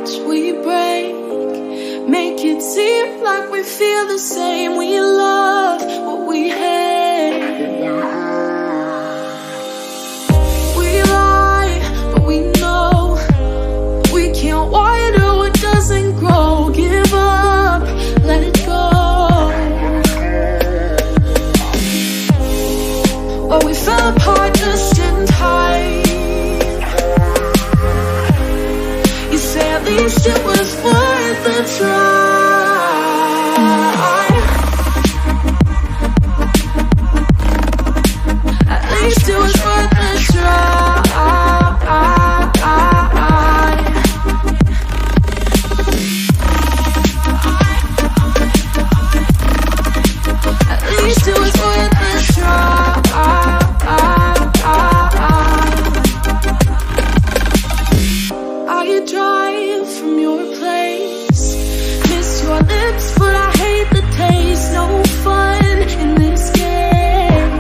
touch, we break. Make it seem like we feel the same. We love what we hate. We lie, but we know we can't water what doesn't grow. Give up, let it go. Well, we fell apart just in time. You say at least it was worth the try. At least it was worth the try. At least it was worth the try. I drive from your place, miss your lips, but I hate the taste. No fun in this game.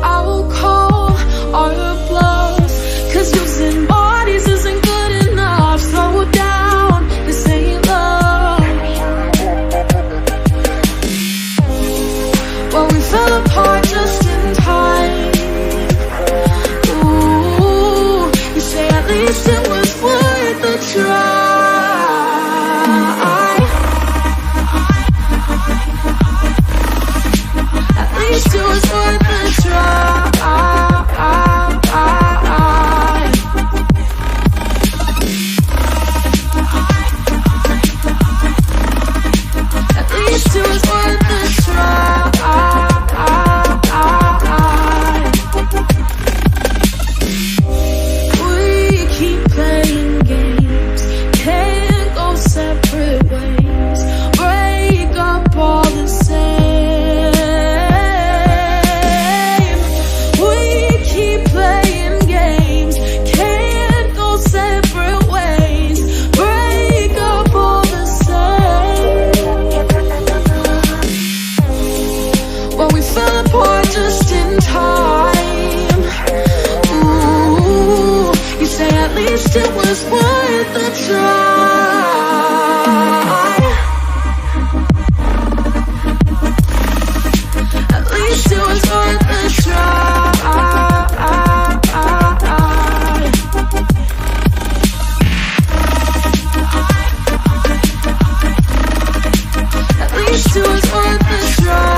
I will call our bluff, 'cause using bodies isn't good enough. Slow down, this ain't love. Well, we fell apart just in time. At least it was worth the try. At least it was worth the try. At least it was worth the try. It was worth the try. At least it was worth the try. At least it was worth the try.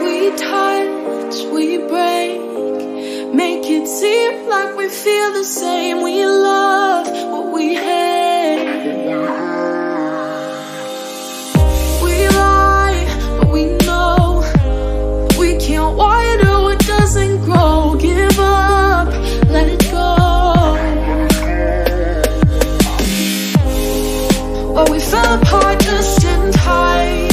We touch, we break. Make it seem like we feel the same. We love what we hate. We lie, but we know we can't water what doesn't grow. Give up, let it go. Well, we fell apart just in time.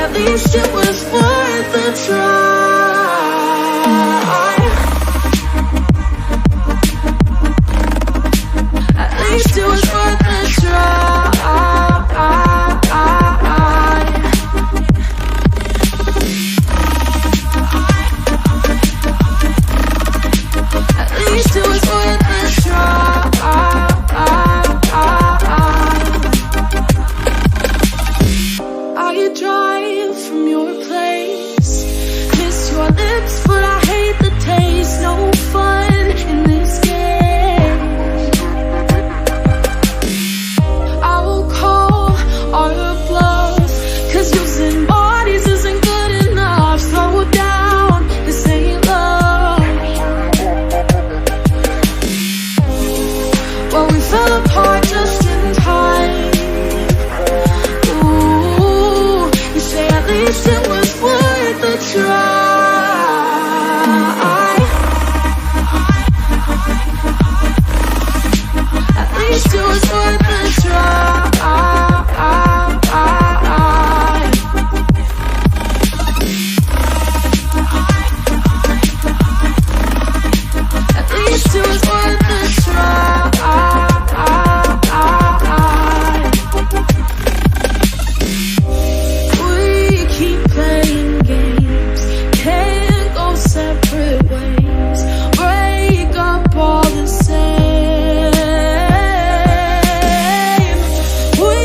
At least it was worth the try. At least it was worth the try. At least it was worth the try. I drive from your place, was worth the try. At least it was worth the try. We keep playing games, can't go separate ways, break up all the same. We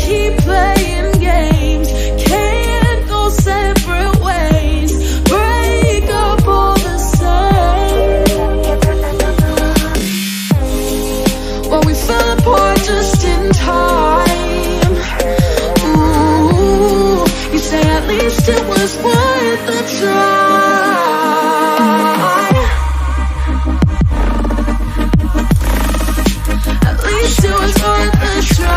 keep playing games, can't go separate ways, break up all the same. Well, we fell apart just in time. Ooh, you say at least it was worth the try. At least it was worth the try.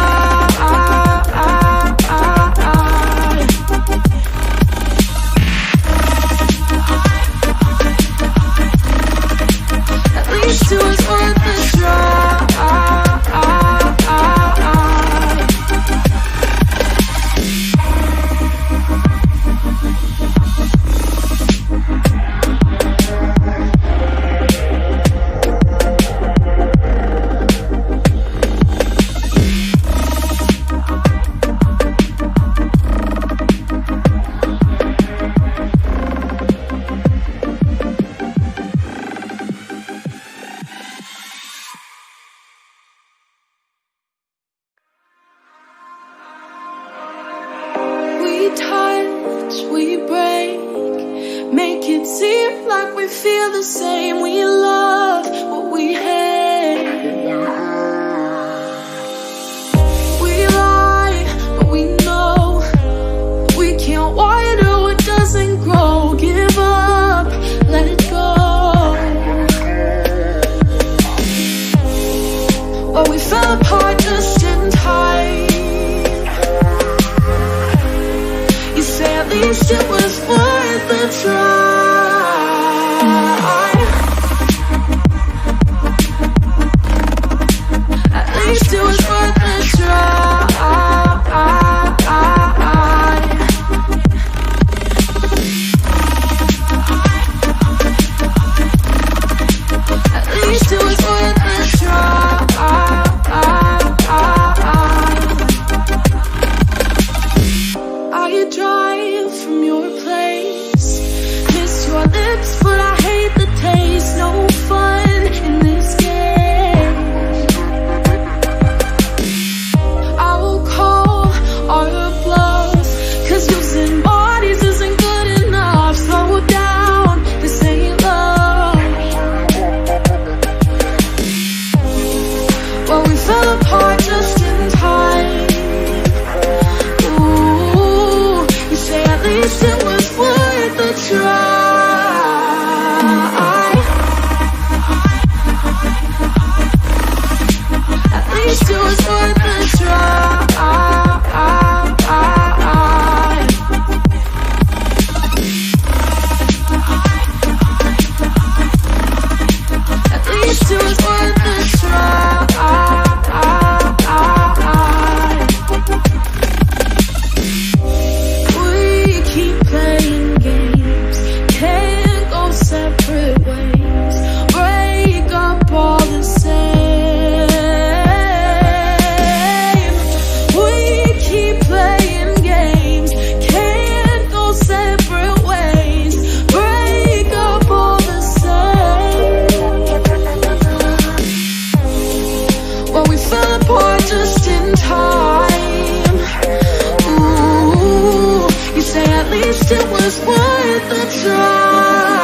At least it was worth the try. We touch, we break, make it seem like we feel the same. We love what we hate. We lie, but we know we can't water what doesn't grow. Give up, let it go. Well, we fell apart just in time. At least it was worth the try. At least it was worth the try. At least it was worth the try. I drive from your place, miss your lips, but I hate the taste. No fun in this game. I will call all your bluffs, 'cause using bodies isn't good enough. Slow down, this ain't love. Well, we fell apart just in time. At least it was worth the try. At least it was worth the try. At least it was worth the try. Separate ways, break up all the same. We keep playing games, can't go separate ways, break up all the same. Well, we fell apart just in time. Ooh, you say at least it was worth the try.